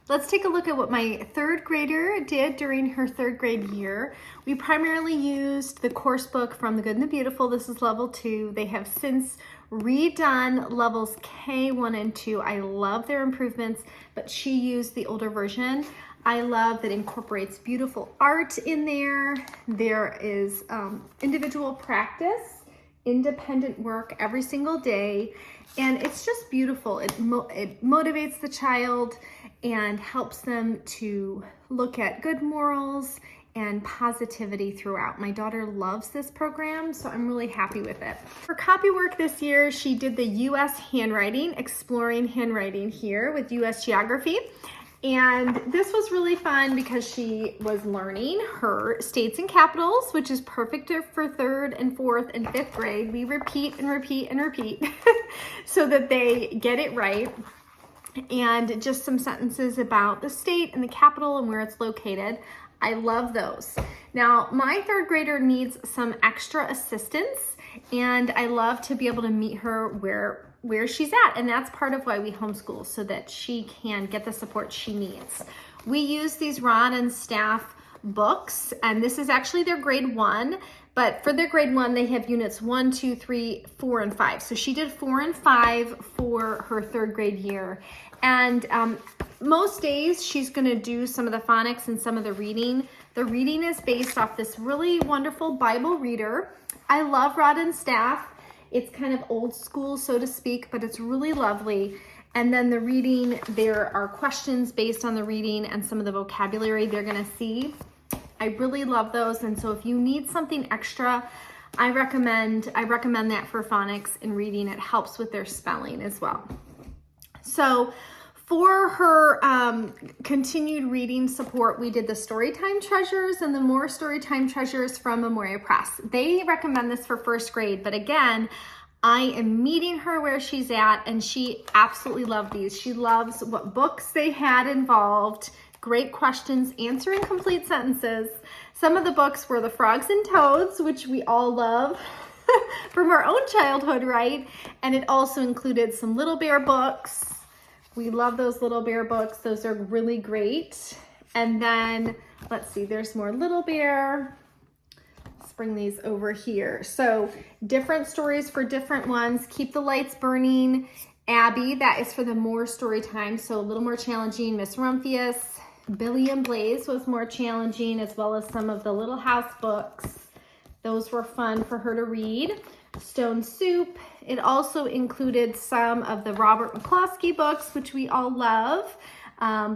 Let's take a look at what my third grader did during her third grade year. We primarily used the course book from The Good and the Beautiful. This is level 2. They have since redone levels K1 and 2. I love their improvements, but she used the older version. I love that it incorporates beautiful art in there. There is individual practice, independent work every single day, and it's just beautiful. It motivates the child and helps them to look at good morals and positivity throughout. My daughter loves this program, so I'm really happy with it. For copy work this year, she did the U.S. handwriting, exploring handwriting here with U.S. geography. And this was really fun because she was learning her states and capitals, which is perfect for 3rd and 4th and 5th grade. We repeat and repeat and repeat so that they get it right. And just some sentences about the state and the capital and where it's located. I love those. Now, my 3rd grader needs some extra assistance, and I love to be able to meet her where she's at, and that's part of why we homeschool, so that she can get the support she needs. We use these Rod and Staff books, and this is actually their grade 1, but for their grade 1, they have units 1, 2, 3, 4, and 5. So she did 4 and 5 for her 3rd grade year. And most days she's gonna do some of the phonics and some of the reading. The reading is based off this really wonderful Bible reader. I love Rod and Staff. It's kind of old school, so to speak, but it's really lovely. And then the reading, there are questions based on the reading and some of the vocabulary they're gonna see. I really love those, and so if you need something extra, I recommend that for phonics and reading. It helps with their spelling as well. So for her continued reading support, we did the Storytime Treasures and the More Storytime Treasures from Memoria Press. They recommend this for 1st grade, but again, I am meeting her where she's at, and she absolutely loved these. She loves what books they had involved, great questions, answering complete sentences. Some of the books were the Frogs and Toads, which we all love from our own childhood, right? And it also included some Little Bear books. We love those Little Bear books. Those are really great. And then, let's see, there's more Little Bear. Let's bring these over here. So different stories for different ones. Keep the Lights Burning. Abby, that is for the More Story Time, so a little more challenging. Miss Rumphius. Billy and Blaze was more challenging, as well as some of the Little House books. Those were fun for her to read. Stone Soup. It also included some of the Robert McCloskey books, which we all love.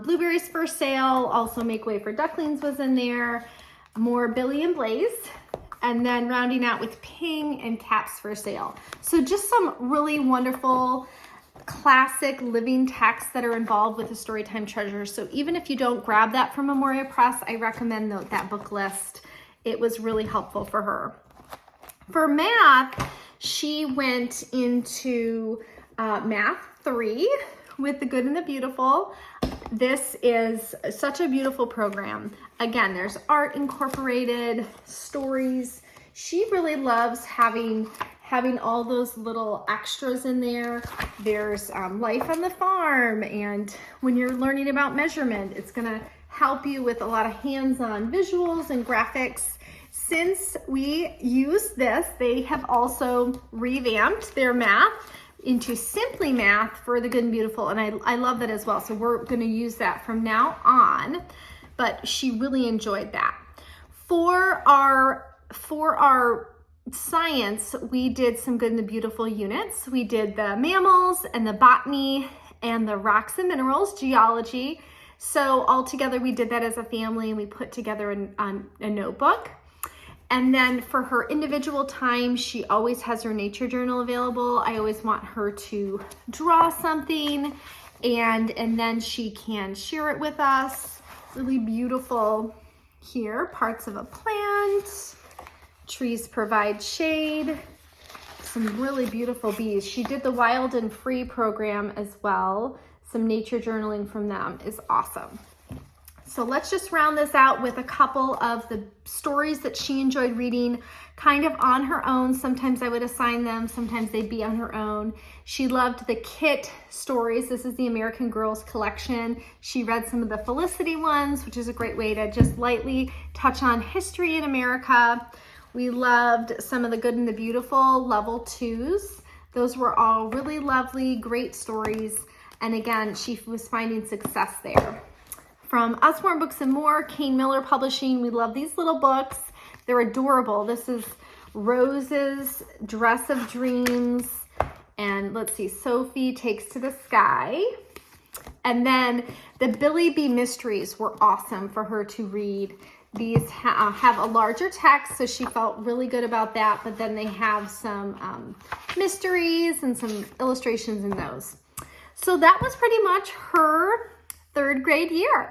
Blueberries for Sale, also Make Way for Ducklings was in there. More Billy and Blaze. And then rounding out with Ping and Caps for Sale. So just some really wonderful classic living texts that are involved with the Storytime Treasures. So even if you don't grab that from Memoria Press, I recommend that book list. It was really helpful for her. For math, she went into Math 3 with The Good and the Beautiful. This is such a beautiful program. Again, there's art incorporated, stories. She really loves having all those little extras in there. There's life on the farm, and when you're learning about measurement, it's gonna help you with a lot of hands-on visuals and graphics. Since we use this, they have also revamped their math into Simply Math for The Good and Beautiful, and I love that as well. So we're gonna use that from now on, but she really enjoyed that. For our science, we did some Good and the Beautiful units. We did the mammals and the botany and the rocks and minerals, geology. So all together we did that as a family, and we put together a notebook. And then for her individual time, she always has her nature journal available. I always want her to draw something, and then she can share it with us. Really beautiful here, parts of a plant. Trees provide shade. Some really beautiful bees. She did the Wild and Free program as well. Some nature journaling from them is awesome. So let's just round this out with a couple of the stories that she enjoyed reading kind of on her own. Sometimes I would assign them, sometimes they'd be on her own. She loved the Kit stories. This is the American Girls collection. She read some of the Felicity ones, which is a great way to just lightly touch on history in America. We loved some of the Good and the Beautiful level 2s. Those were all really lovely, great stories. And again, she was finding success there. From Usborne Books and More, Kane Miller Publishing, we love these little books. They're adorable. This is Rose's Dress of Dreams. And let's see, Sophie Takes to the Sky. And then the Billy B. Mysteries were awesome for her to read. These have a larger text, so she felt really good about that. But then they have some mysteries and some illustrations in those. So that was pretty much her third grade year.